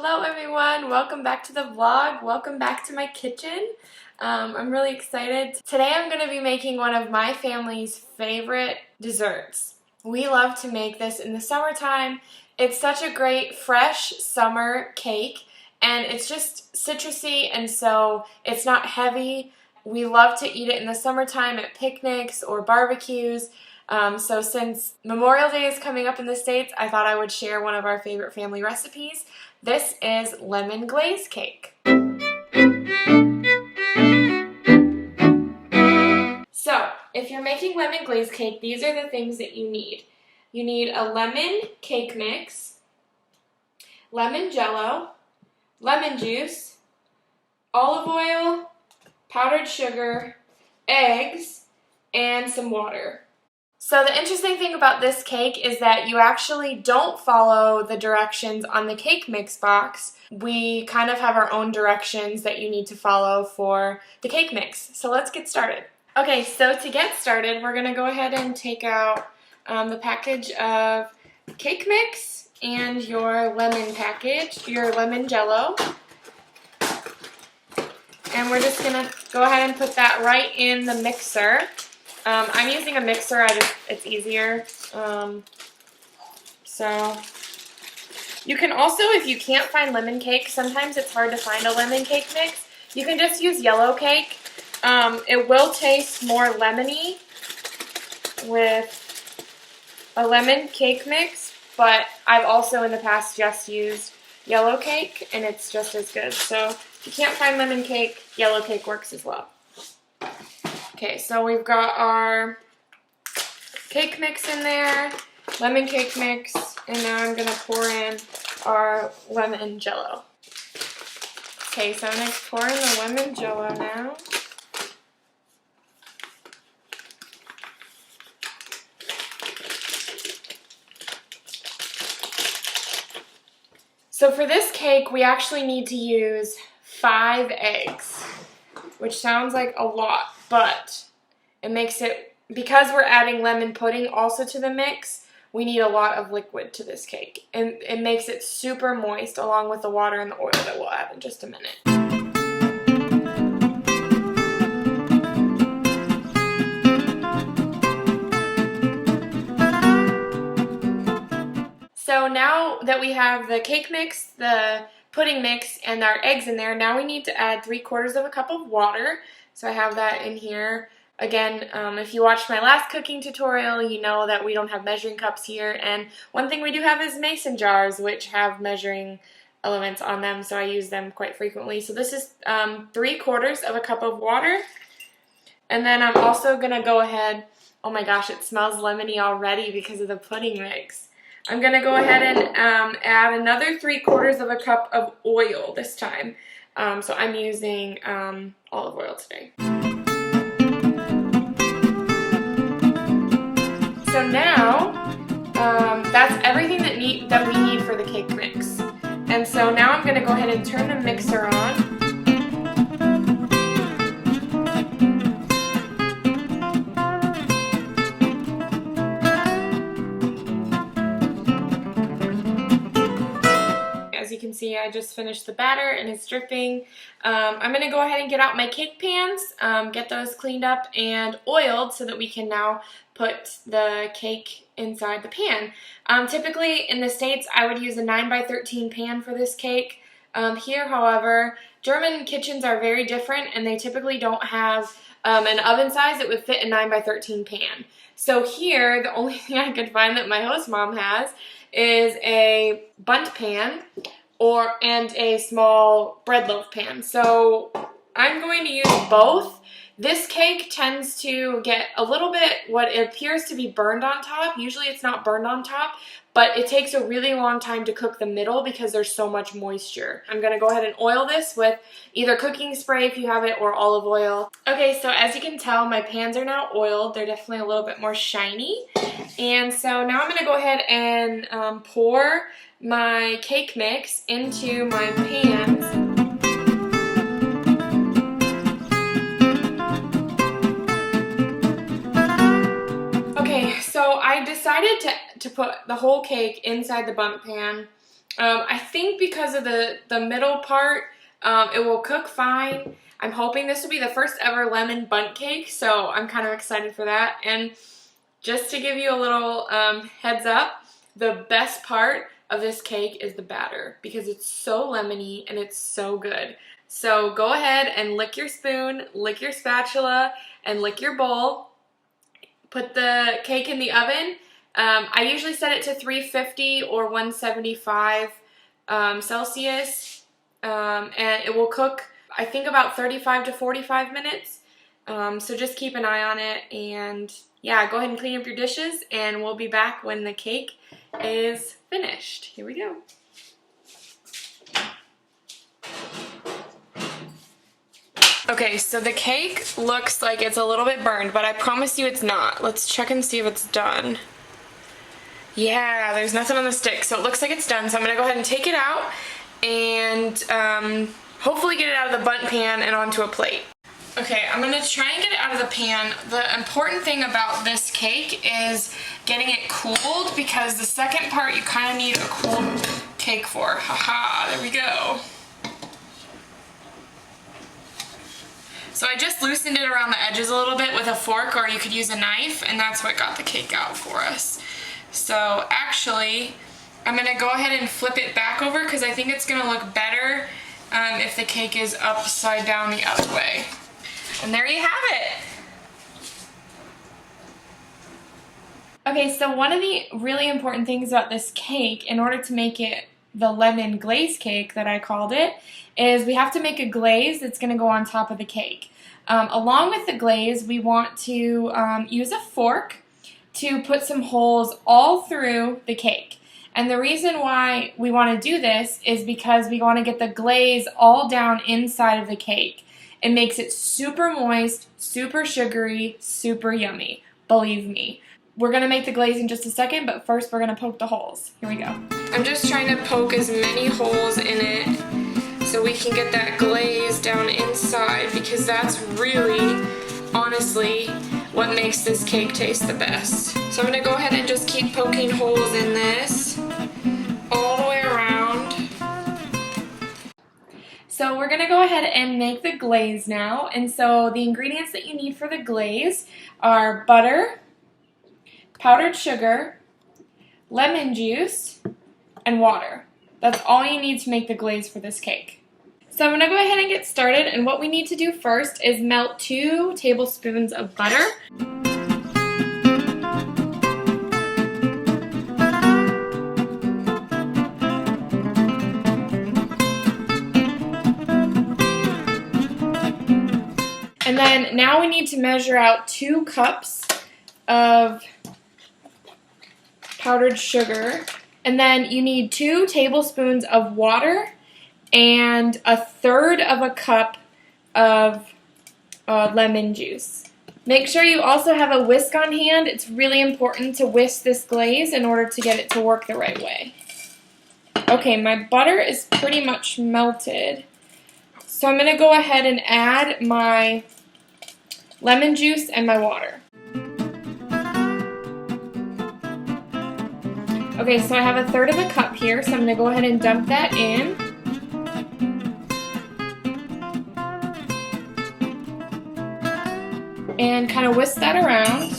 Hello everyone, welcome back to the vlog, welcome back to my kitchen. I'm really excited. Today I'm going to be making one of my family's favorite desserts. We love to make this in the summertime. It's such a great fresh summer cake and it's just citrusy and so it's not heavy. We love to eat it in the summertime at picnics or barbecues. So since Memorial Day is coming up in the States, I thought I would share one of our favorite family recipes. This is lemon glaze cake. So, if you're making lemon glaze cake, these are the things that you need. You need a lemon cake mix, lemon jello, lemon juice, olive oil, powdered sugar, eggs, and some water. So the interesting thing about this cake is that you actually don't follow the directions on the cake mix box. We kind of have our own directions that you need to follow for the cake mix. So let's get started. Okay, so to get started, we're going to go ahead and take out the package of cake mix and your lemon package, your lemon jello. And we're just going to go ahead and put that right in the mixer. I'm using a mixer, it's easier. So you can also, if you can't find lemon cake, sometimes it's hard to find a lemon cake mix, you can just use yellow cake. It will taste more lemony with a lemon cake mix, but I've also in the past just used yellow cake and it's just as good. So if you can't find lemon cake, yellow cake works as well. Okay, so we've got our cake mix in there, lemon cake mix, and now I'm going to pour in our lemon jello. Okay, so I'm going to pour in the lemon jello now. So for this cake, we actually need to use 5 eggs, which sounds like a lot. But it makes it, because we're adding lemon pudding also to the mix, we need a lot of liquid to this cake. And it makes it super moist along with the water and the oil that we'll add in just a minute. So now that we have the cake mix, the pudding mix, and our eggs in there, now we need to add 3/4 cup of water. So I have that in here. Again, if you watched my last cooking tutorial, you know that we don't have measuring cups here. And one thing we do have is mason jars, which have measuring elements on them, so I use them quite frequently. So this is 3/4 cup of water. And then I'm also going to go ahead, oh my gosh, it smells lemony already because of the pudding mix. I'm going to go ahead and add another 3/4 cup of oil this time. So I'm using olive oil today. So now, that's everything that we need for the cake mix. And so now I'm going to go ahead and turn the mixer on. As you can see, I just finished the batter and it's dripping. I'm going to go ahead and get out my cake pans, get those cleaned up and oiled so that we can now put the cake inside the pan. Typically in the States, I would use a 9x13 pan for this cake. Here, however, German kitchens are very different and they typically don't have an oven size that would fit a 9x13 pan. So here, the only thing I could find that my host mom has is a bundt pan and a small bread loaf pan. So I'm going to use both. This cake tends to get a little bit what appears to be burned on top. Usually it's not burned on top, but it takes a really long time to cook the middle because there's so much moisture. I'm going to go ahead and oil this with either cooking spray if you have it or olive oil. Okay, so as you can tell, my pans are now oiled. They're definitely a little bit more shiny. And so now I'm going to go ahead and pour my cake mix into my pans. Okay, so I decided to put the whole cake inside the bundt pan I think because of the middle part, it will cook fine. I'm hoping this will be the first ever lemon bundt cake, so I'm kind of excited for that. And just to give you a little heads up, the best part of this cake is the batter because it's so lemony and it's so good. So go ahead and lick your spoon, lick your spatula, and lick your bowl. Put the cake in the oven. I usually set it to 350 or 175 Celsius, and it will cook, I think, about 35 to 45 minutes. So just keep an eye on it, and yeah, go ahead and clean up your dishes, and we'll be back when the cake is finished. Here we go. Okay, so the cake looks like it's a little bit burned, but I promise you it's not. Let's check and see if it's done. Yeah, there's nothing on the stick, so it looks like it's done. So I'm gonna go ahead and take it out and hopefully get it out of the bundt pan and onto a plate. Okay, I'm gonna try and get it out of the pan. The important thing about this cake is getting it cooled, because the second part you kind of need a cooled cake for. Haha, there we go. So I just loosened it around the edges a little bit with a fork, or you could use a knife, and that's what got the cake out for us. So actually, I'm gonna go ahead and flip it back over because I think it's gonna look better if the cake is upside down the other way. And there you have it. Okay, so one of the really important things about this cake, in order to make it the lemon glaze cake that I called it, is we have to make a glaze that's going to go on top of the cake. Along with the glaze, we want to use a fork to put some holes all through the cake. And the reason why we want to do this is because we want to get the glaze all down inside of the cake. It makes it super moist, super sugary, super yummy. Believe me. We're going to make the glaze in just a second, but first we're going to poke the holes. Here we go. I'm just trying to poke as many holes in it so we can get that glaze down inside, because that's really, honestly, what makes this cake taste the best. So I'm going to go ahead and just keep poking holes in this all the way around. So we're going to go ahead and make the glaze now. And so the ingredients that you need for the glaze are butter, powdered sugar, lemon juice, and water. That's all you need to make the glaze for this cake. So I'm going to go ahead and get started, and what we need to do first is melt 2 tablespoons of butter. And then now we need to measure out 2 cups of powdered sugar, and then you need 2 tablespoons of water and 1/3 of a cup of lemon juice. Make sure you also have a whisk on hand. It's really important to whisk this glaze in order to get it to work the right way. Okay, my butter is pretty much melted, so I'm going to go ahead and add my lemon juice and my water. Okay, so I have 1/3 of a cup here, so I'm going to go ahead and dump that in. And kind of whisk that around.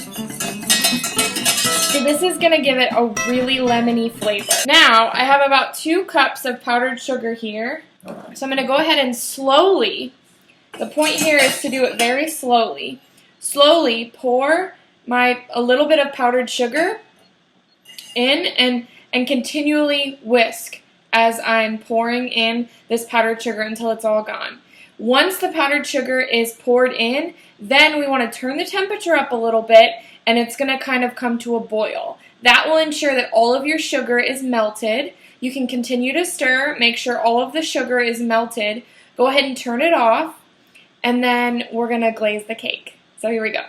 So this is going to give it a really lemony flavor. Now, I have about 2 cups of powdered sugar here. So I'm going to go ahead and slowly, the point here is to do it very slowly. Slowly pour a little bit of powdered sugar in and continually whisk as I'm pouring in this powdered sugar until it's all gone. Once the powdered sugar is poured in, then we want to turn the temperature up a little bit, and it's going to kind of come to a boil. That will ensure that all of your sugar is melted. You can continue to stir, make sure all of the sugar is melted. Go ahead and turn it off, and then we're going to glaze the cake. So here we go.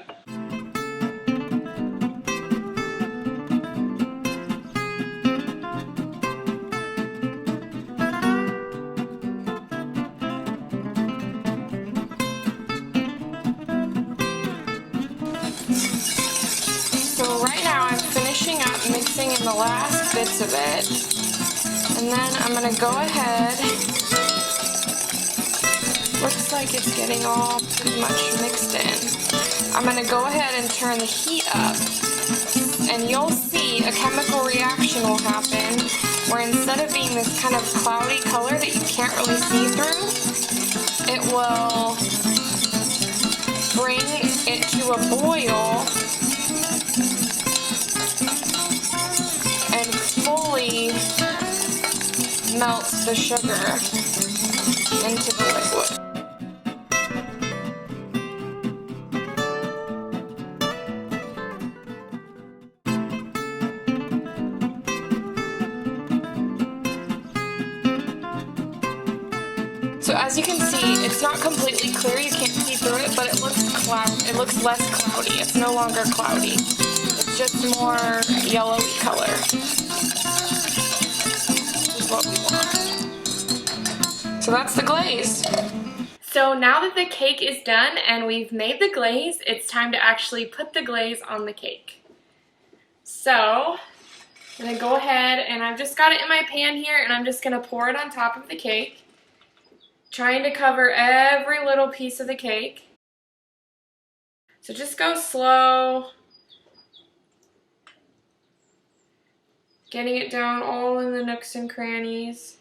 So right now I'm finishing up mixing in the last bits of it. And then I'm going to go ahead, looks like it's getting all pretty much mixed in. I'm going to go ahead and turn the heat up, and you'll see a chemical reaction will happen where instead of being this kind of cloudy color that you can't really see through, it will bring it to a boil and fully melt the sugar into the liquid. So as you can see, it's not completely clear, you can't see through it, but it looks less cloudy. It's no longer cloudy. It's just more yellowy color. Which is what we want. So that's the glaze. So now that the cake is done and we've made the glaze, it's time to actually put the glaze on the cake. So I'm gonna go ahead and I've just got it in my pan here and I'm just gonna pour it on top of the cake. Trying to cover every little piece of the cake. So just go slow. Getting it down all in the nooks and crannies.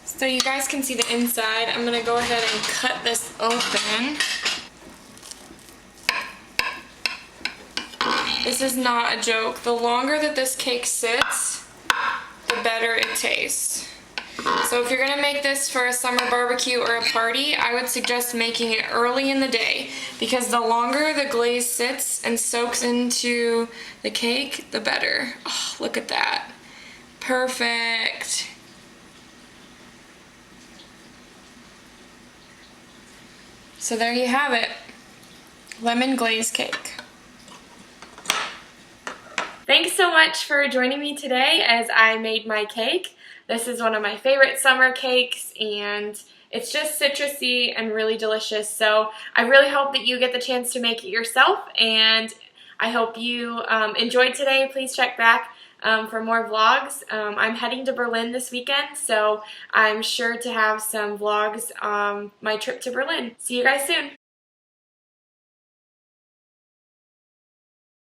So you guys can see the inside. I'm going to go ahead and cut this open. This is not a joke. The longer that this cake sits, the better it tastes. So if you're going to make this for a summer barbecue or a party, I would suggest making it early in the day, because the longer the glaze sits and soaks into the cake, the better. Oh, look at that. Perfect. So there you have it, lemon glaze cake. Thanks so much for joining me today as I made my cake. This is one of my favorite summer cakes and it's just citrusy and really delicious. So I really hope that you get the chance to make it yourself, and I hope you enjoyed today. Please check back for more vlogs. I'm heading to Berlin this weekend, so I'm sure to have some vlogs on my trip to Berlin. See you guys soon.